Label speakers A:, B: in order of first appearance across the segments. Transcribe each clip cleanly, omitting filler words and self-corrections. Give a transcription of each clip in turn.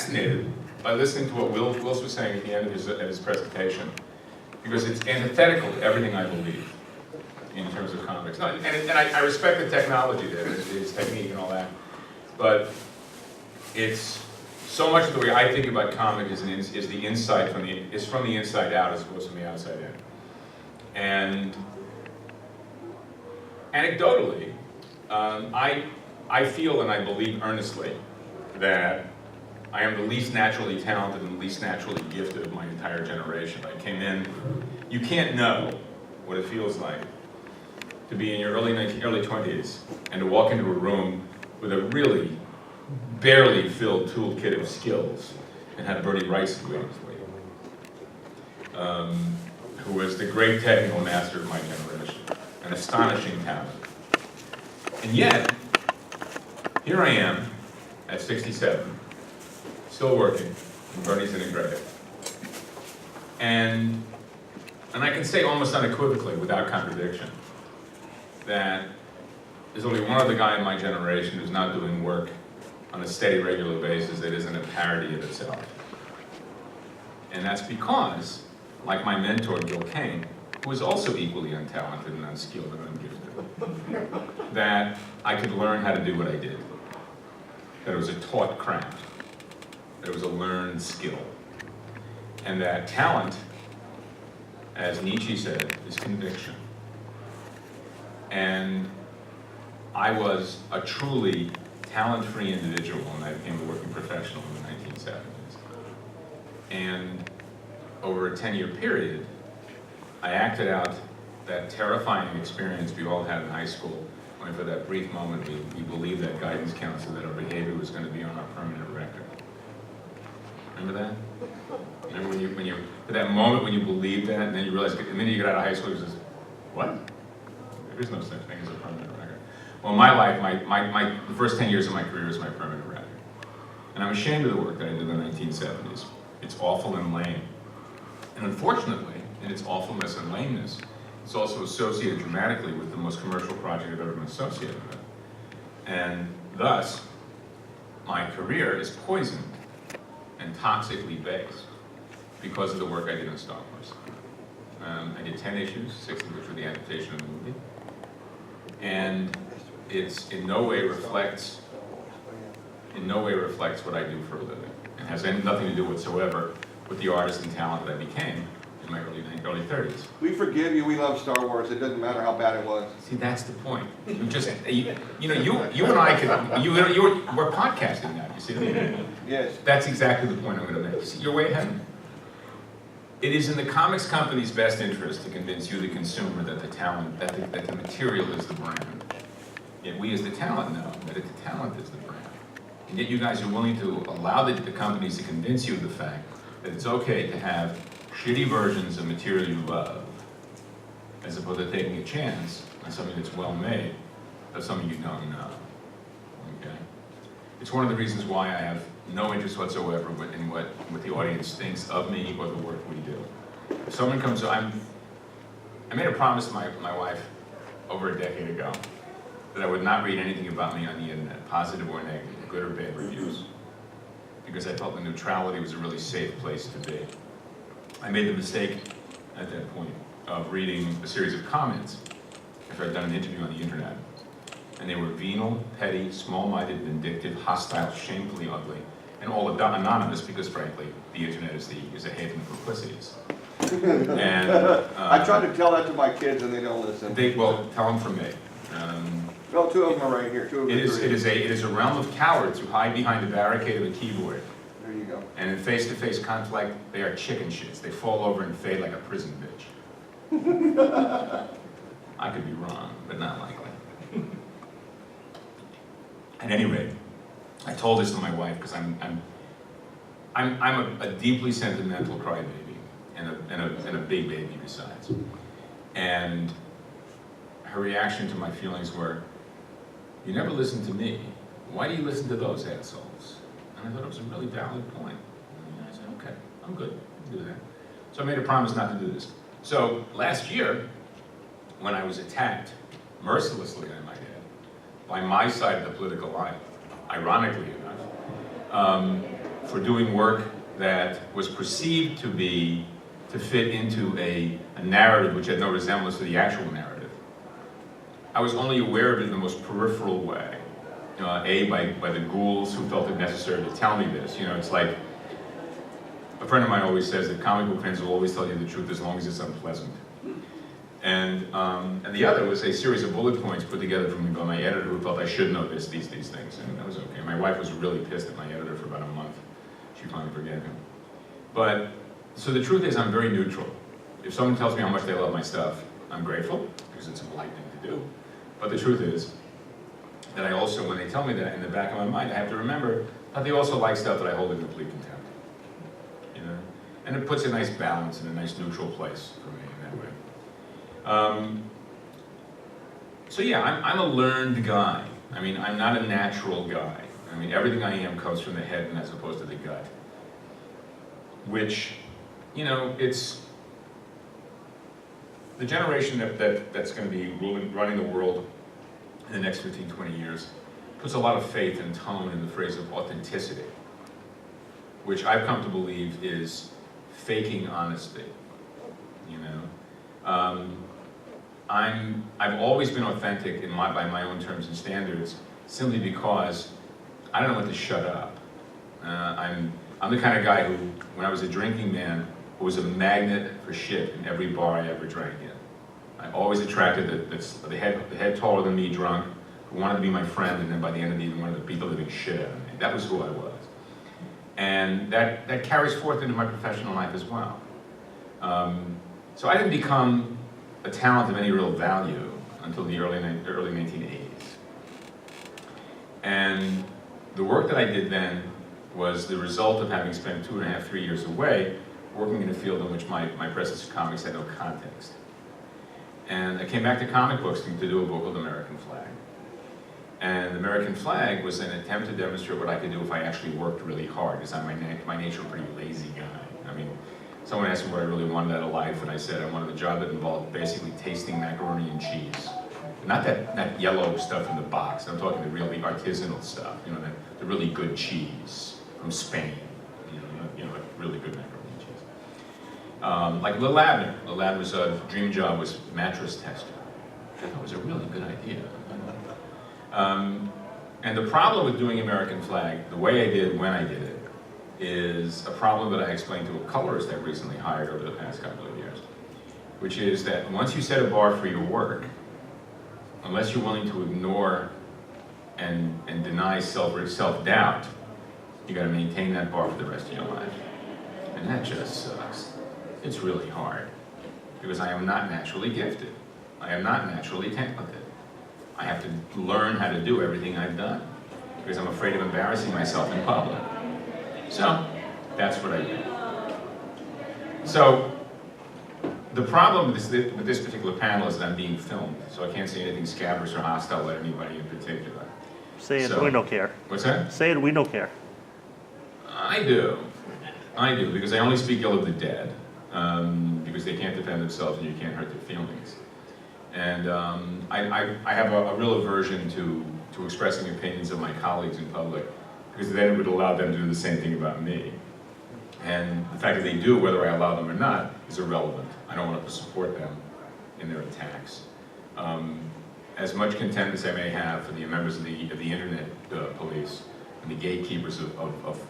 A: fascinated by listening to what Wills was saying at the end of his presentation, because it's antithetical to everything I believe in terms of comics. No, and I respect the technology there, his technique and all that, but it's so much of the way I think about comics is the insight from the inside out as opposed to from the outside in. And anecdotally, I feel and I believe earnestly that I am the least naturally talented and the least naturally gifted of my entire generation. I came in, you can't know what it feels like to be in your early 20s and to walk into a room with a really barely filled toolkit of skills and have Bertie Rice waiting for you, who was the great technical master of my generation, an astonishing talent. And yet, here I am at 67, still working, and Bernie's in a grave. And I can say almost unequivocally, without contradiction, that there's only one other guy in my generation who's not doing work on a steady, regular basis that isn't a parody of itself. And that's because, like my mentor, Gil Kane, who was also equally untalented and unskilled and ungifted, that I could learn how to do what I did. That it was a taught craft. That it was a learned skill. And that talent, as Nietzsche said, is conviction. And I was a truly talent-free individual when I became a working professional in the 1970s. And over a 10-year period, I acted out that terrifying experience we all had in high school, when for that brief moment we believed that guidance counselor that our behavior was going to be on our permanent record. Remember that? Remember when you at that moment when you believed that, and then you realized, and then you get out of high school, you just, what? There is no such thing as a permanent record. Well, my life, the first 10 years of my career is my permanent record. And I'm ashamed of the work that I did in the 1970s. It's awful and lame. And unfortunately, in its awfulness and lameness, it's also associated dramatically with the most commercial project I've ever been associated with. And thus, my career is poisoned and toxically based because of the work I did in Star Wars. I did 10 issues, 6 of which were the adaptation of the movie. And it's in no way reflects what I do for a living. It has nothing to do whatsoever with the artist and talent that I became in my early 30s.
B: We forgive you, we love Star Wars, it doesn't matter how bad it was.
A: See, that's the point. You and I we're podcasting now, you see what I mean?
B: Yes.
A: That's exactly the point I'm going to make. See, you're way ahead of me. It is in the comics company's best interest to convince you, the consumer, that the material is the brand. Yet we as the talent know that the talent is the brand. And yet you guys are willing to allow the companies to convince you of the fact that it's okay to have shitty versions of material you love, as opposed to taking a chance on something that's well made of something you don't know. Okay? It's one of the reasons why I have no interest whatsoever in what the audience thinks of me or the work we do. If someone comes, I made a promise to my wife over a decade ago that I would not read anything about me on the internet, positive or negative, good or bad reviews, because I felt the neutrality was a really safe place to be. I made the mistake at that point of reading a series of comments after I'd done an interview on the internet. And they were venal, petty, small-minded, vindictive, hostile, shamefully ugly, and all anonymous because, frankly, the internet is a haven for pussies. And
B: I try to tell that to my kids and they don't listen.
A: Well, tell them from me.
B: Well, 2 of them are right here. 2 of them. It
A: is a realm of cowards who hide behind the barricade of a keyboard.
B: There you go.
A: And in face-to-face conflict, they are chicken shits. They fall over and fade like a prison bitch. I could be wrong, but not likely. At any rate, I told this to my wife because I'm a deeply sentimental crybaby and a big baby besides. And her reaction to my feelings were, "You never listen to me. Why do you listen to those assholes?" And I thought it was a really valid point. And I said, okay, I'm good, I can do that. So I made a promise not to do this. So last year, when I was attacked, mercilessly I might add, by my side of the political line, ironically enough, for doing work that was perceived to fit into a narrative which had no resemblance to the actual narrative. I was only aware of it in the most peripheral way. By the ghouls who felt it necessary to tell me this. You know, it's like, a friend of mine always says that comic book fans will always tell you the truth as long as it's unpleasant. And the other was a series of bullet points put together for me by my editor who felt I should know these things, and that was okay. My wife was really pissed at my editor for about a month. She finally forgave him. But, so the truth is I'm very neutral. If someone tells me how much they love my stuff, I'm grateful, because it's a polite thing to do. But the truth is that I also, when they tell me that, in the back of my mind, I have to remember that they also like stuff that I hold in complete contempt. You know? And it puts a nice balance in a nice neutral place for me in that way. So yeah, I'm a learned guy. I mean, I'm not a natural guy. I mean, everything I am comes from the head and as opposed to the gut. Which, you know, it's the generation that's going to be running the world in the next 15, 20 years puts a lot of faith and tone in the phrase of authenticity, which I've come to believe is faking honesty, you know. I've always been authentic by my own terms and standards, simply because I don't know when to shut up. I'm the kind of guy who, when I was a drinking man, was a magnet for shit in every bar I ever drank in. I always attracted the head taller than me drunk, who wanted to be my friend, and then by the end of the evening wanted to beat the living shit out of me. That was who I was. And that carries forth into my professional life as well. So I didn't become a talent of any real value until the early 1980s. And the work that I did then was the result of having spent 2.5, 3 years away, working in a field in which my presence in comics had no context. And I came back to comic books to do a book called American Flag. And the American Flag was an attempt to demonstrate what I could do if I actually worked really hard, because I'm by nature a pretty lazy guy. I mean, someone asked me what I really wanted out of life, and I said I wanted a job that involved basically tasting macaroni and cheese. Not that yellow stuff in the box. I'm talking the really artisanal stuff, you know, the really good cheese from Spain, you know, like really good macaroni and cheese. Like Lil Abner. Lil Abner's dream job was mattress tester. I thought it was a really good idea. And the problem with doing American Flag, the way I did when I did it, is a problem that I explained to a colorist I recently hired over the past couple of years, which is that once you set a bar for your work, unless you're willing to ignore and deny self-doubt, you got to maintain that bar for the rest of your life. And that just sucks. It's really hard, because I am not naturally gifted. I am not naturally talented. I have to learn how to do everything I've done, because I'm afraid of embarrassing myself in public. So, that's what I do. So, the problem with this particular panel is that I'm being filmed, so I can't say anything scabrous or hostile at anybody in particular.
C: Say it, we don't care.
A: What's that?
C: Say it, we don't care.
A: I do, because I only speak ill of the dead, because they can't defend themselves and you can't hurt their feelings. And I have a real aversion to expressing opinions of my colleagues in public, because then it would allow them to do the same thing about me. And the fact that they do, whether I allow them or not, is irrelevant. I don't want to support them in their attacks. As much contempt as I may have for the members of the internet police and the gatekeepers of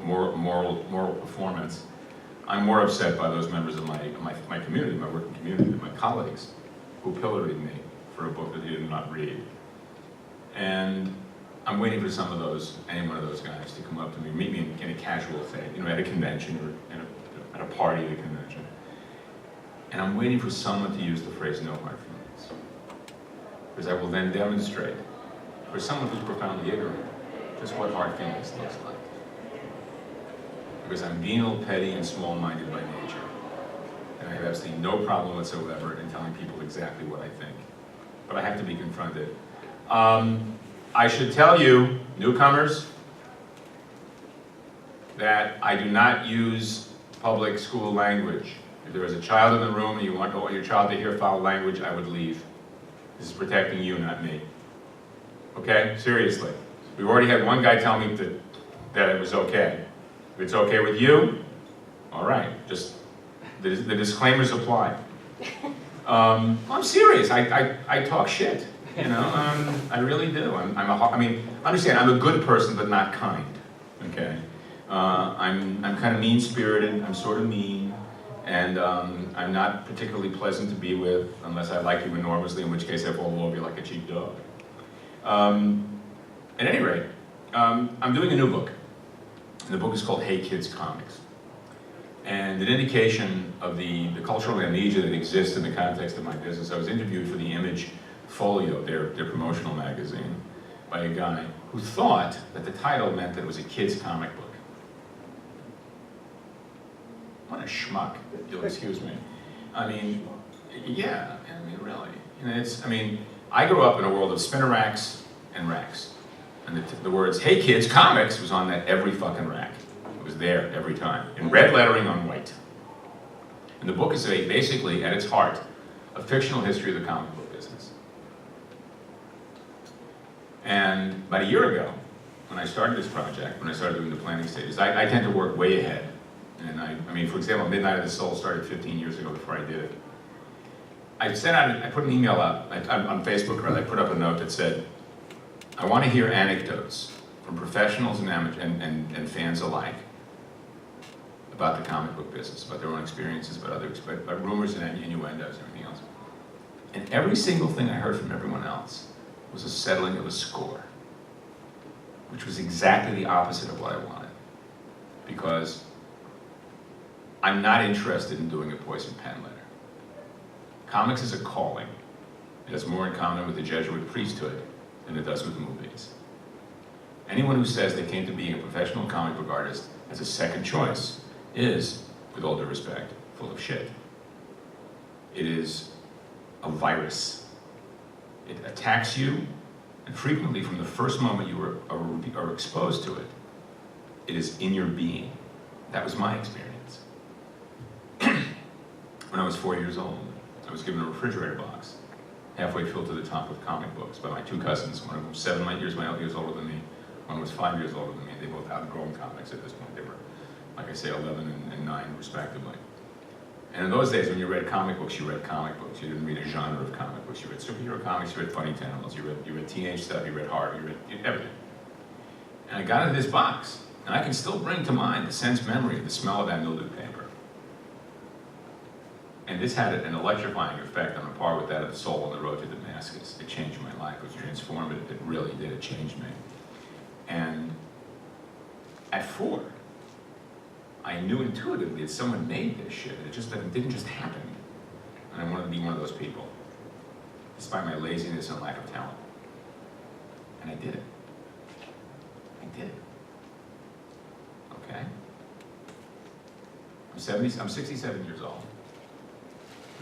A: moral performance, I'm more upset by those members of my community, my working community, my colleagues, who pilloried me for a book that they did not read. And I'm waiting for any one of those guys to come up to me, meet me in a casual thing, you know, at a convention or at a party at a convention. And I'm waiting for someone to use the phrase "no hard feelings," because I will then demonstrate for someone who's profoundly ignorant just what hard feelings looks like. Because I'm venal, petty, and small-minded by nature. And I have absolutely no problem whatsoever in telling people exactly what I think. But I have to be confronted. I should tell you, newcomers, that I do not use public school language. If there is a child in the room and you want your child to hear foul language, I would leave. This is protecting you, not me. Okay? Seriously. We've already had one guy tell me that it was okay. If it's okay with you, all right, just, the disclaimers apply. I'm serious, I talk shit, you know, I really do. I mean, understand, I'm a good person, but not kind, okay? I'm kind of mean-spirited, I'm sort of mean, and I'm not particularly pleasant to be with, unless I like you enormously, in which case I fall over you like a cheap dog. At any rate, I'm doing a new book. And the book is called Hey Kids Comics. And an indication of the cultural amnesia that exists in the context of my business, I was interviewed for the Image Folio, their promotional magazine, by a guy who thought that the title meant that it was a kid's comic book. What a schmuck, if you'll excuse me. I mean, yeah, I mean, really. You know, I grew up in a world of spinner racks and racks. And the words, Hey Kids Comics, was on that every fucking rack. It was there every time, in red lettering on white. And the book is basically, at its heart, a fictional history of the comic book business. And about a year ago, when I started this project, when I started doing the planning stages, I tend to work way ahead. And I mean, for example, Midnight of the Soul started 15 years ago before I did it. I put an email up, on Facebook, rather, I put up a note that said, I want to hear anecdotes from professionals and fans alike about the comic book business, about their own experiences, about rumors and innuendos and everything else. And every single thing I heard from everyone else was a settling of a score, which was exactly the opposite of what I wanted. Because I'm not interested in doing a poison pen letter. Comics is a calling. It has more in common with the Jesuit priesthood than it does with movies. Anyone who says they came to being a professional comic book artist as a second choice is, with all due respect, full of shit. It is a virus. It attacks you, and frequently from the first moment you are exposed to it, it is in your being. That was my experience. When I was 4 years old, I was given a refrigerator box, halfway filled to the top with comic books by my two cousins, one of them 7 years older than me, one was 5 years older than me. They both outgrown comics at this point. They were, like I say, 11 and 9 respectively. And in those days, when you read comic books, you read comic books. You didn't read a genre of comic books. You read superhero comics, you read funny tales, you read teenage stuff, you read horror, you read everything. And I got into this box, and I can still bring to mind the sense memory of the smell of that mildewed paper. And this had an electrifying effect on a par with that of the soul on the road to Damascus. It changed my life. It was transformative. It really did. It changed me. And at 4, I knew intuitively that someone made this shit. It didn't just happen. And I wanted to be one of those people, despite my laziness and lack of talent. And I did it. I did it. Okay? I'm 67 years old.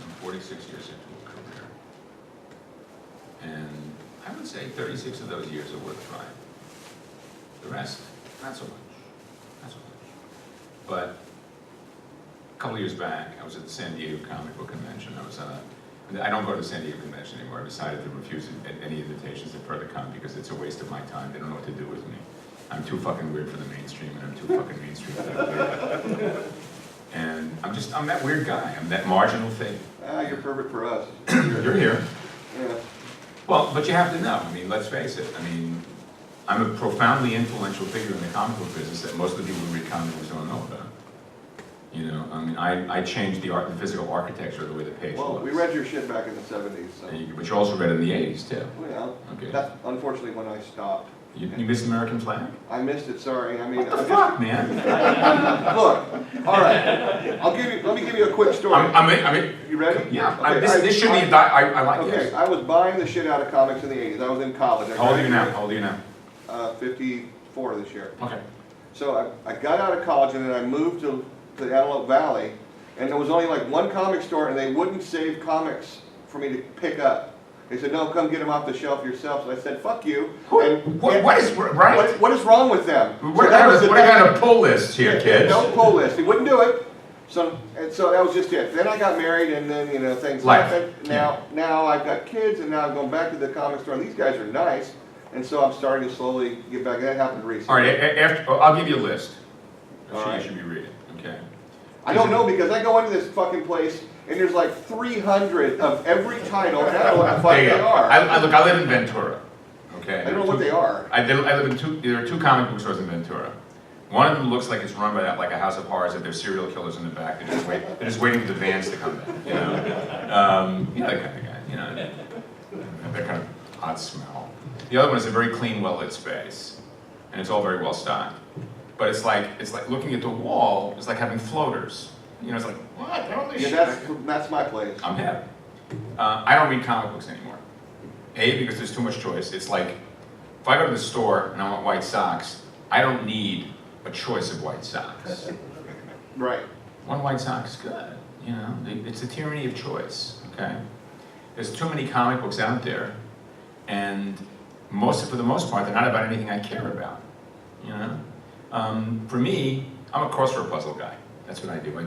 A: I'm 46 years into a career. And I would say 36 of those years are worth trying. The rest, not so much. Not so much. But a couple years back, I was at the San Diego Comic Book Convention. I don't go to the San Diego Convention anymore. I decided to refuse any invitations to further come because it's a waste of my time. They don't know what to do with me. I'm too fucking weird for the mainstream, and I'm too fucking mainstream for that weird. And I'm that weird guy. I'm that marginal thing.
B: You're perfect for us.
A: You're here.
B: Yeah.
A: Well, but you have to know. I mean, let's face it. I mean, I'm a profoundly influential figure in the comic book business that most of the people who read comic books don't know about. You know, I mean, I changed the physical architecture of the way the page looks.
B: We read your shit back in the 70s. So.
A: But you also read it in the 80s, too.
B: Well,
A: okay.
B: That's unfortunately when I stopped.
A: You missed American flag?
B: I missed it, sorry. I mean,
A: what the fuck, man?
B: Look, all right. Let me give you a quick story. You ready?
A: Yeah.
B: Okay,
A: this should be. I like this.
B: Okay, I was buying the shit out of comics in the 80s. I was in college.
A: How old are you now?
B: 54 this year.
A: Okay.
B: So I got out of college and then I moved to the Antelope Valley, and there was only like one comic store, and they wouldn't save comics for me to pick up. They said, no, come get them off the shelf yourself. So I said, fuck you.
A: What is right?
B: What is wrong with them?
A: What kind of pull list here, kids?
B: No pull list. He wouldn't do it. So that was just it. Then I got married, and then things happened. Now I've got kids, and now I'm going back to the comic store. And these guys are nice, and so I'm starting to slowly get back. That happened recently.
A: All right. I'll give you a list. That's what you should be reading, okay?
B: I don't know, because I go into this fucking place and there's like 300 of every title, and I don't know what the fuck they are.
A: Look, I live in Ventura, okay?
B: I don't know what they are.
A: I live in there are two comic book stores in Ventura. One of them looks like it's run by like a house of horrors, that there's serial killers in the back. They're just waiting for the vans to come in, you know? That kind of guy, you know? That kind of odd smell. The other one is a very clean, well-lit space, and it's all very well stocked. But it's like looking at the wall. It's like having floaters. You know, it's like, what?
B: Yeah, that's my place.
A: I'm hip. I don't read comic books anymore. A, because there's too much choice. It's like, if I go to the store and I want white socks, I don't need a choice of white socks.
B: Right.
A: One white sock is good, you know? It's a tyranny of choice, okay? There's too many comic books out there, and for the most part, they're not about anything I care about, you know? For me, I'm a crossword puzzle guy. That's what I do.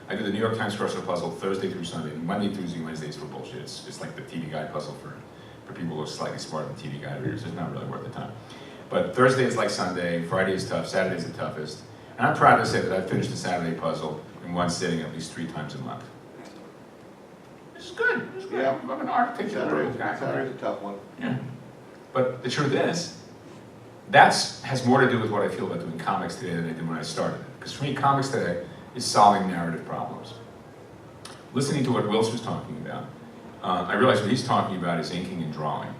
A: I do the New York Times crossword puzzle Thursday through Sunday. Monday, Tuesday, Wednesdays for bullshit. It's like the TV Guide puzzle for people who are slightly smarter than TV Guide readers. It's not really worth the time. But Thursday is like Sunday, Friday is tough, Saturday is the toughest. And I'm proud to say that I've finished the Saturday puzzle in one sitting at least 3 times a month. It's good. It's good.
B: Yeah.
A: I'm an architect.
B: Saturday's a tough one.
A: Yeah. But the truth is, that has more to do with what I feel about doing comics today than I did when I started. Because for me, comics today is solving narrative problems. Listening to what Wills was talking about, I realized what he's talking about is inking and drawing,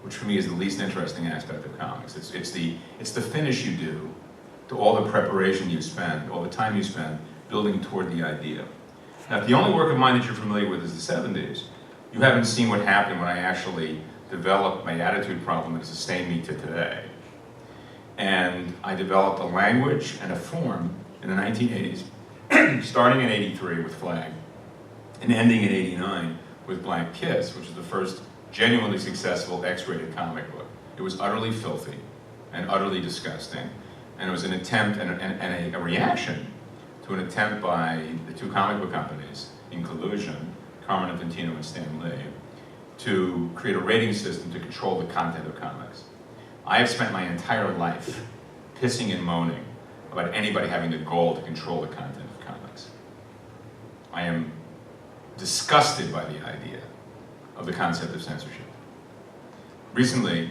A: which for me is the least interesting aspect of comics. It's the finish you do to all the preparation you spend, all the time you spend building toward the idea. Now, if the only work of mine that you're familiar with is the 70s, you haven't seen what happened when I actually developed my attitude problem that has sustained me to today. And I developed a language and a form in the 1980s, starting in 83 with Flag, and ending in 89 with Blank Kiss, which is the first genuinely successful X-rated comic book. It was utterly filthy and utterly disgusting. And it was an attempt and a reaction to an attempt by the two comic book companies in collusion, Carmen Infantino and Stan Lee, to create a rating system to control the content of comics. I have spent my entire life pissing and moaning about anybody having the goal to control the content of comics. I am disgusted by the idea of the concept of censorship. Recently,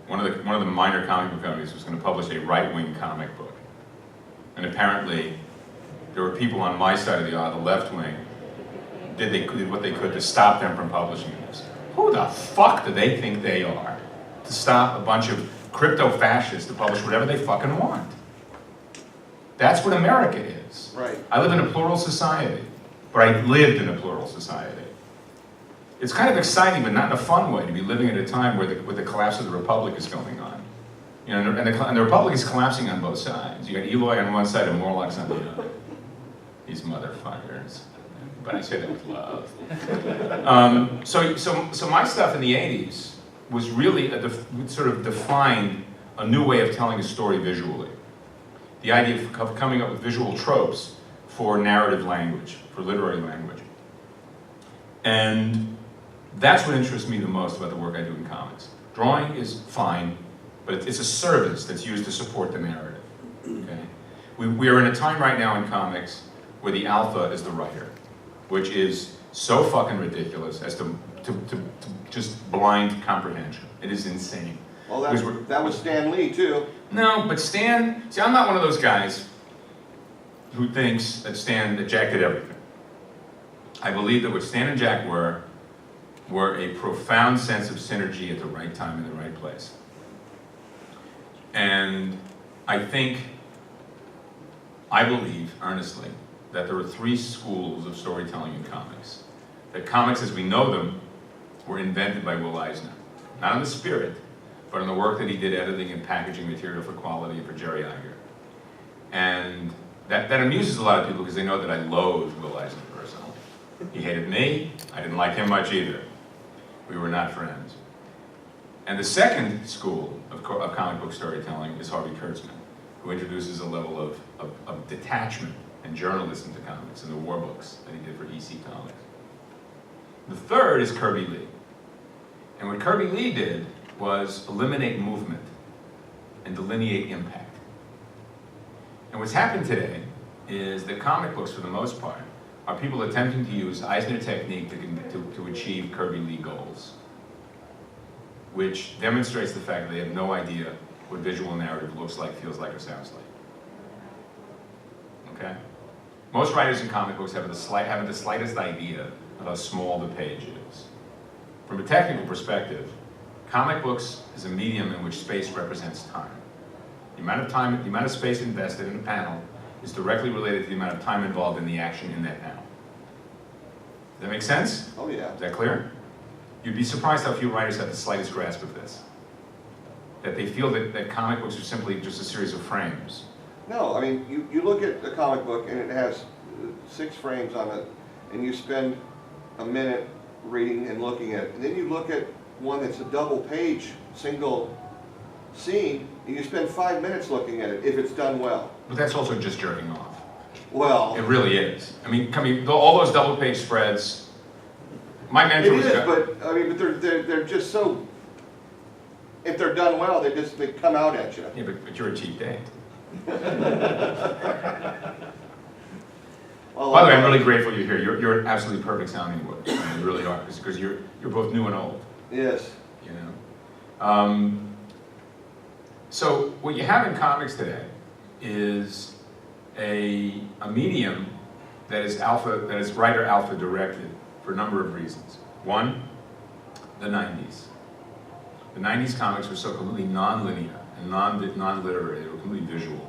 A: one of the minor comic book companies was going to publish a right-wing comic book. And apparently, there were people on my side of the aisle, the left wing, did what they could to stop them from publishing this. Who the fuck do they think they are to stop a bunch of crypto-fascists to publish whatever they fucking want? That's what America is.
B: Right.
A: I live in a plural society, but I lived in a plural society. It's kind of exciting, but not in a fun way, to be living at a time where the collapse of the Republic is going on. You know, and the Republic is collapsing on both sides. You got Eloy on one side and Morlocks on the other. These motherfuckers. But I say that with love. So my stuff in the 80s was really sort of defined a new way of telling a story visually. The idea of coming up with visual tropes for narrative language, for literary language. And that's what interests me the most about the work I do in comics. Drawing is fine, but it's a service that's used to support the narrative. Okay? We are in a time right now in comics where the alpha is the writer, which is so fucking ridiculous as to just blind comprehension. It is insane.
B: Well, that was Stan Lee, too.
A: No, but Stan, see, I'm not one of those guys who thinks that Jack did everything. I believe that what Stan and Jack were a profound sense of synergy at the right time in the right place. And I believe, earnestly, that there are 3 schools of storytelling in comics. That comics as we know them were invented by Will Eisner. Not in the spirit, but in the work that he did editing and packaging material for Quality and for Jerry Iger. And that amuses a lot of people because they know that I loathe Will Eisner personally. He hated me, I didn't like him much either. We were not friends. And the second school of comic book storytelling is Harvey Kurtzman, who introduces a level of detachment and journalism to comics in the war books that he did for EC Comics. The third is Kirby Lee. And what Kirby Lee did was eliminate movement and delineate impact. And what's happened today is that comic books, for the most part, are people attempting to use Eisner technique to achieve Kirby Lee goals, which demonstrates the fact that they have no idea what visual narrative looks like, feels like, or sounds like. Okay? Most writers in comic books haven't the slightest idea of how small the page is. From a technical perspective, comic books is a medium in which space represents time. The amount of space invested in a panel is directly related to the amount of time involved in the action in that panel. Does that make sense?
B: Oh, yeah.
A: Is that clear? You'd be surprised how few writers have the slightest grasp of this. That they feel that comic books are simply just a series of frames.
B: No, I mean, you look at a comic book and it has 6 frames on it, and you spend a minute reading and looking at it. And then you look at one that's a double page, single scene, and you spend 5 minutes looking at it, if it's done well.
A: But that's also just jerking off.
B: Well,
A: It really is. I mean, all those double page spreads, my mentor
B: it
A: was...
B: is, but I mean, but they're just so. If they're done well, they come out at you.
A: Yeah, but you're a cheap date.
B: Well,
A: By the way, I'm really grateful you're here. You're an absolutely perfect sounding board. I mean, you really are, because you're both new and old.
B: Yes.
A: You know. So what you have in comics today is a medium that is writer alpha directed for a number of reasons. One, the 90s. The 90s comics were so completely non-linear and non-literary. They were completely visual.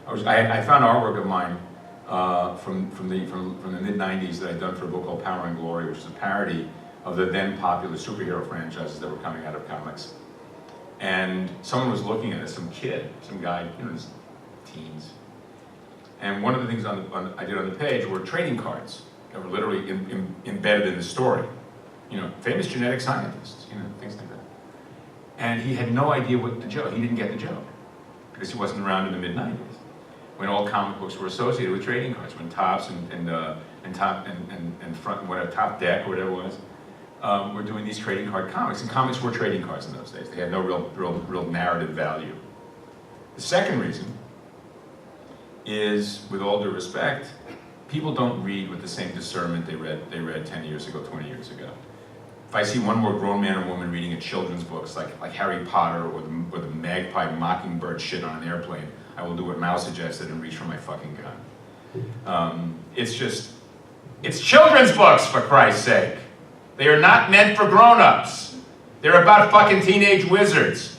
A: I found artwork of mine from the mid-90s that I'd done for a book called Power and Glory, which is a parody of the then popular superhero franchises that were coming out of comics. And someone was looking at it, some kid, some guy, you know, his teens. And one of the things I did on the page were trading cards that were literally embedded in the story. You know, famous genetic scientists, you know, things like that. And he had no idea what the joke, he didn't get the joke, because he wasn't around in the mid-90s, when all comic books were associated with trading cards, when Topps and front, whatever, Top Deck or whatever it was, were doing these trading card comics, and comics were trading cards in those days. They had no real narrative value. The second reason is, with all due respect, people don't read with the same discernment they read 10 years ago, 20 years ago. If I see one more grown man or woman reading a children's books like Harry Potter or the Magpie Mockingbird shit on an airplane, I will do what Mao suggested and reach for my fucking gun. It's children's books, for Christ's sake. They are not meant for grown-ups. They're about fucking teenage wizards.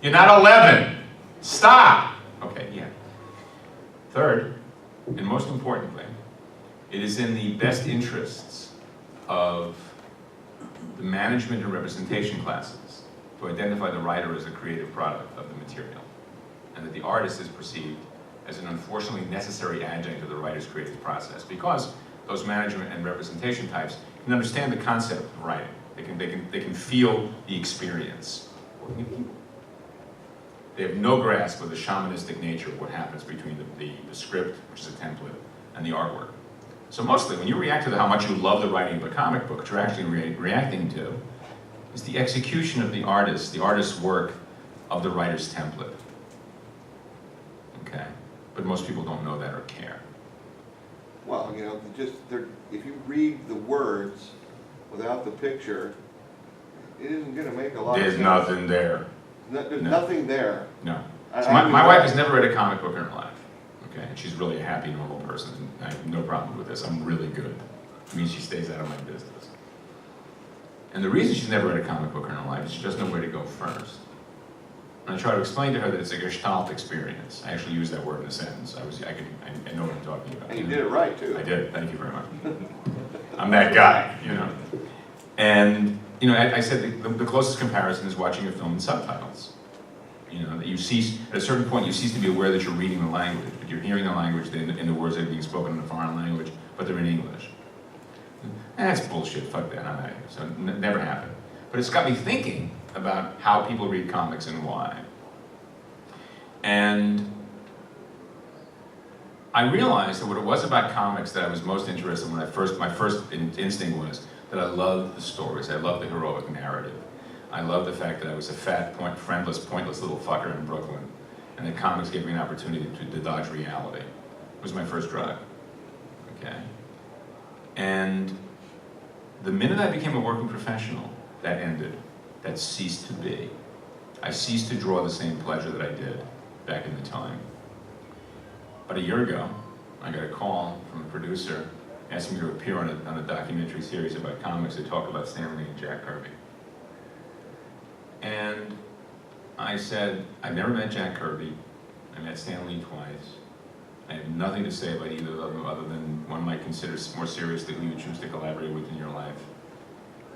A: You're not 11. Stop. Okay, yeah. Third, and most importantly, it is in the best interests of the management and representation classes to identify the writer as a creative product of the material, and that the artist is perceived as an unfortunately necessary adjunct of the writer's creative process, because those management and representation types can understand the concept of writing. They can feel the experience. They have no grasp of the shamanistic nature of what happens between the script, which is a template, and the artwork. So mostly, when you react to how much you love the writing of a comic book, what you're actually reacting to is the execution of the artist's work of the writer's template. Okay? But most people don't know that or care.
B: Well, you know, if you read the words without the picture, it isn't going to make a lot of sense.
A: There's nothing there.
B: There's nothing there.
A: No. So my wife has never read a comic book in her life. Okay, and she's really a happy, normal person, and I have no problem with this. I'm really good. It means she stays out of my business. And the reason she's never read a comic book in her life is she doesn't know where to go first. And I try to explain to her that it's a Gestalt experience. I actually use that word in a sentence. I know what I'm talking about.
B: And you did it right, too.
A: I did. Thank you very much. I'm that guy, you know. And, you know, I said the closest comparison is watching a film in subtitles. You know, that you cease, at a certain point, you cease to be aware that you're reading the language, but you're hearing the language in the words that are being spoken in a foreign language, but they're in English. That's bullshit, fuck that, I'm not here. So it never happened. But it's got me thinking about how people read comics and why. And I realized that what it was about comics that I was most interested in when my first instinct was that I loved the stories, I loved the heroic narrative. I loved the fact that I was a fat, friendless, pointless little fucker in Brooklyn. and that comics gave me an opportunity to dodge reality. It was my first drug, okay? And the minute I became a working professional, that ended. That ceased to be. I ceased to draw the same pleasure that I did back in the time. But a year ago, I got a call from a producer asking me to appear on a documentary series about comics to talk about Stan Lee and Jack Kirby. And I said, I've never met Jack Kirby. I met Stan Lee twice. I have nothing to say about either of them other than one might consider more seriously who you choose to collaborate with in your life.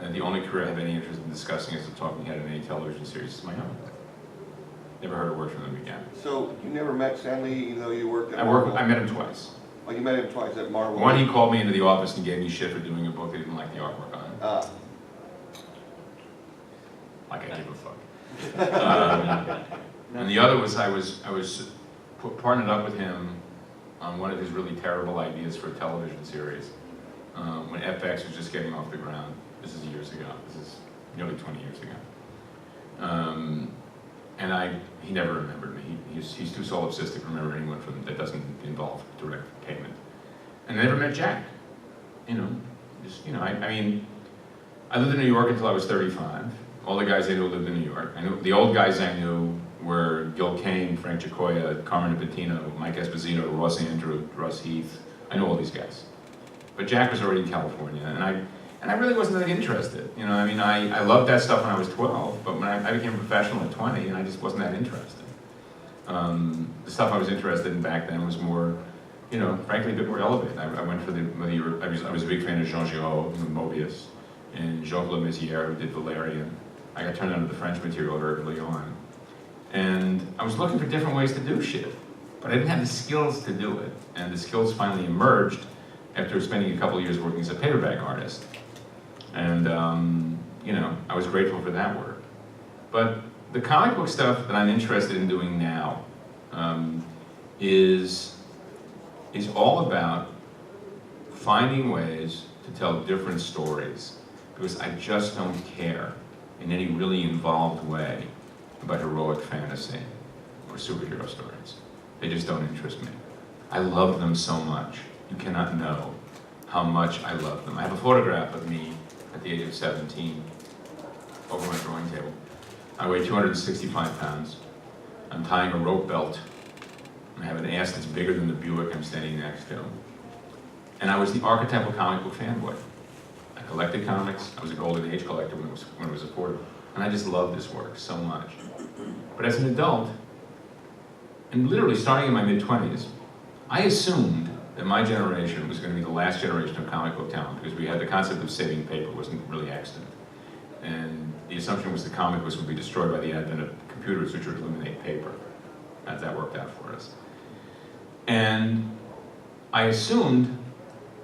A: And the only career I have any interest in discussing as a talking head in any television series is my own. Never heard a word from them again.
B: So you never met Stan Lee even though you worked at Marvel?
A: I met him twice.
B: Oh, you met him twice at Marvel?
A: One, he called me into the office and gave me shit for doing a book he didn't like the artwork on. Like I give a fuck. And the other was I was partnered up with him on one of his really terrible ideas for a television series when FX was just getting off the ground. This is years ago. This is nearly 20 years ago. And he never remembered me. He's too solipsistic to remember anyone that doesn't involve direct payment. And I never met Jack. I mean, I lived in New York until I was 35. All the guys I knew lived in New York. I knew the old guys I knew were Gil Kane, Frank Giacoia, Carmen Patino, Mike Esposito, Ross Andrew, Russ Heath. I knew all these guys. But Jack was already in California, and I really wasn't that interested. I loved that stuff when I was 12, but when I became a professional at 20, and I just wasn't that interested. The stuff I was interested in back then was more, frankly, a bit more elevated. I went for I was a big fan of Jean Giraud, Mobius, and Jean-Claude Mézières, who did Valerian. I got turned on to the French material very early on. And I was looking for different ways to do shit, but I didn't have the skills to do it. And the skills finally emerged after spending a couple of years working as a paperback artist. And, I was grateful for that work. But the comic book stuff that I'm interested in doing now is all about finding ways to tell different stories, because I just don't care in any really involved way about heroic fantasy or superhero stories. They just don't interest me. I love them so much. You cannot know how much I love them. I have a photograph of me at the age of 17 over my drawing table. I weigh 265 pounds. I'm tying a rope belt. I have an ass that's bigger than the Buick I'm standing next to. And I was the archetypal comic book fanboy. I collected comics. I was a Golden Age collector when it was affordable. And I just loved this work so much. But as an adult, and literally starting in my mid-20s, I assumed that my generation was going to be the last generation of comic book talent, because we had the concept of saving paper wasn't really extant. And the assumption was the comic books would be destroyed by the advent of computers, which would eliminate paper. As that worked out for us. And I assumed,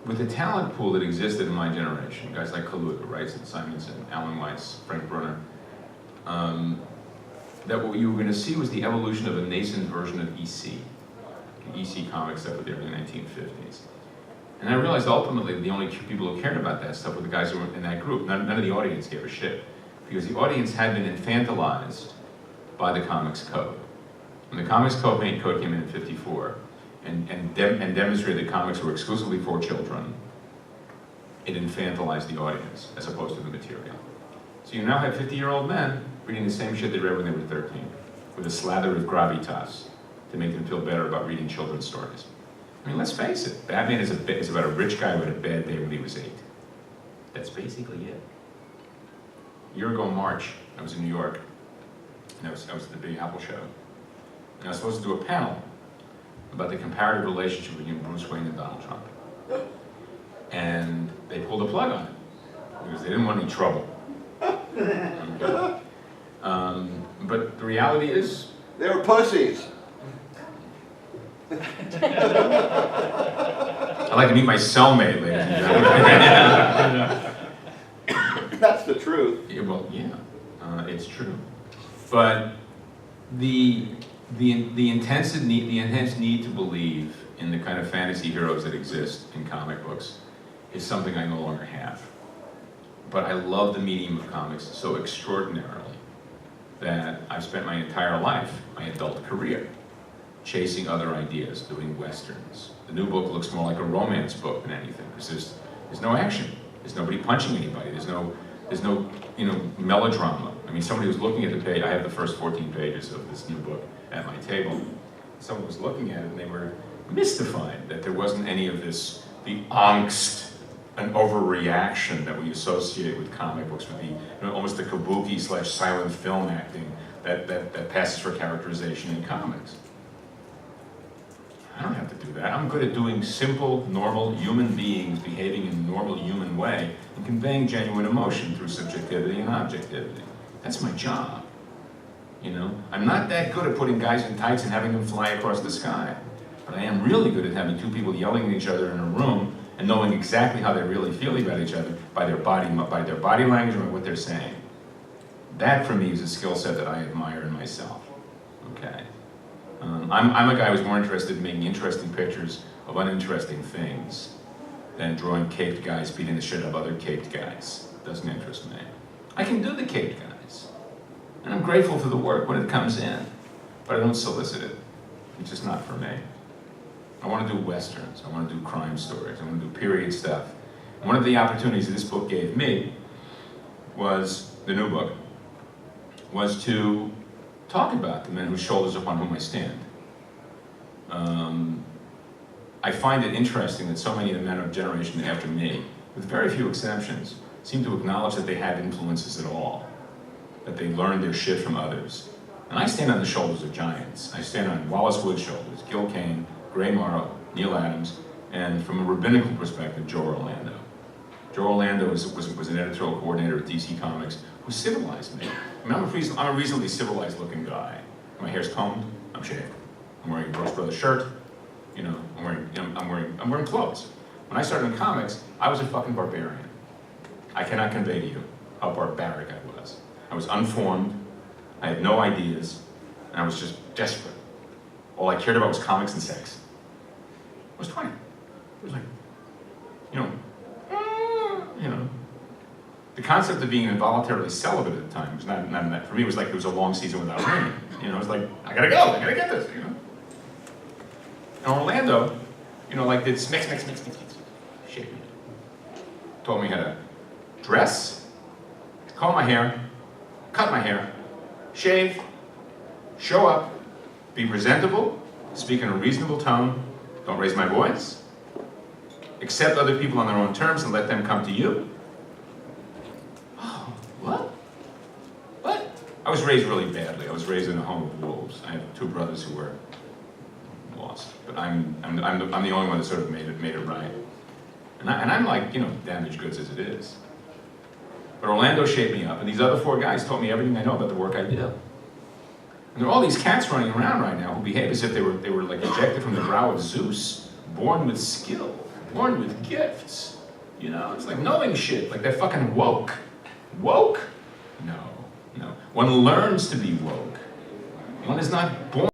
A: with the talent pool that existed in my generation, guys like Kaluga, Rice, Simonson, Alan Weiss, Frank Brunner, that what you were going to see was the evolution of a nascent version of EC. The EC comics that were there in the 1950s. And I realized ultimately the only people who cared about that stuff were the guys who were in that group. None of the audience gave a shit, because the audience had been infantilized by the Comics Code. When the Comics Code came in 1954 and demonstrated that comics were exclusively for children, it infantilized the audience as opposed to the material. So you now have 50-year-old men reading the same shit they read when they were 13, with a slather of gravitas to make them feel better about reading children's stories. I mean, let's face it, Batman is about a rich guy who had a bad day when he was 8. That's basically it. A year ago in March, I was in New York, and I was at the Big Apple show, and I was supposed to do a panel about the comparative relationship between Bruce Wayne and Donald Trump. And they pulled the plug on it, because they didn't want any trouble. Okay. But the reality is...
B: They were pussies.
A: I'd like to meet my cellmate, ladies and gentlemen.
B: That's the truth.
A: Yeah, well, yeah, it's true. But the intense need to believe in the kind of fantasy heroes that exist in comic books is something I no longer have. But I love the medium of comics so extraordinarily that I've spent my entire life, my adult career, chasing other ideas, doing westerns. The new book looks more like a romance book than anything, because there's no action. There's nobody punching anybody. There's no melodrama. I mean, somebody was looking at the page. I have the first 14 pages of this new book at my table. Someone was looking at it and they were mystified that there wasn't any of this, the angst and overreaction that we associate with comic books, with the almost the kabuki/silent film acting that passes for characterization in comics. I don't have to do that. I'm good at doing simple, normal human beings behaving in a normal human way and conveying genuine emotion through subjectivity and objectivity. That's my job. You know, I'm not that good at putting guys in tights and having them fly across the sky, but I am really good at having two people yelling at each other in a room and knowing exactly how they really feel about each other by their body language and by what they're saying. That, for me, is a skill set that I admire in myself. Okay. I'm a guy who's more interested in making interesting pictures of uninteresting things than drawing caped guys beating the shit out of other caped guys. Doesn't interest me. I can do the caped guys, and I'm grateful for the work when it comes in, but I don't solicit it. It's just not for me. I want to do westerns. I want to do crime stories. I want to do period stuff. And one of the opportunities that this book gave me was, the new book, was to talk about the men whose shoulders upon whom I stand. I find it interesting that so many of the men of generation after me, with very few exceptions, seem to acknowledge that they had influences at all, that they learned their shit from others. And I stand on the shoulders of giants. I stand on Wallace Wood's shoulders, Gil Kane, Gray Morrow, Neil Adams, and from a rabbinical perspective, Joe Orlando. Joe Orlando was an editorial coordinator at DC Comics who civilized me. I mean, I'm a reasonably civilized looking guy. My hair's combed, I'm shaved. I'm wearing a Brooks Brothers shirt, you know, I'm wearing clothes. When I started in comics, I was a fucking barbarian. I cannot convey to you how barbaric I was. I was unformed, I had no ideas, and I was just desperate. All I cared about was comics and sex. I was 20. It was like, you know, the concept of being involuntarily celibate at the time was not that. For me, it was like it was a long season without rain. You know, it was like, I gotta go, I gotta get this, you know. And Orlando, you know, like this mix, shape me. Told me how to dress, comb my hair, cut my hair, shave, show up, be presentable, speak in a reasonable tone, don't raise my voice, accept other people on their own terms and let them come to you. Oh, what? What? I was raised really badly. I was raised in a home of wolves. I have two brothers who were lost, but I'm the only one that sort of made it right. And I'm like, you know, damaged goods as it is. But Orlando shaped me up, and these other four guys taught me everything I know about the work I did. And there are all these cats running around right now who behave as if they were like ejected from the brow of Zeus, born with skill, born with gifts. You know, it's like knowing shit, like they're fucking woke. Woke? No. One learns to be woke. One is not born.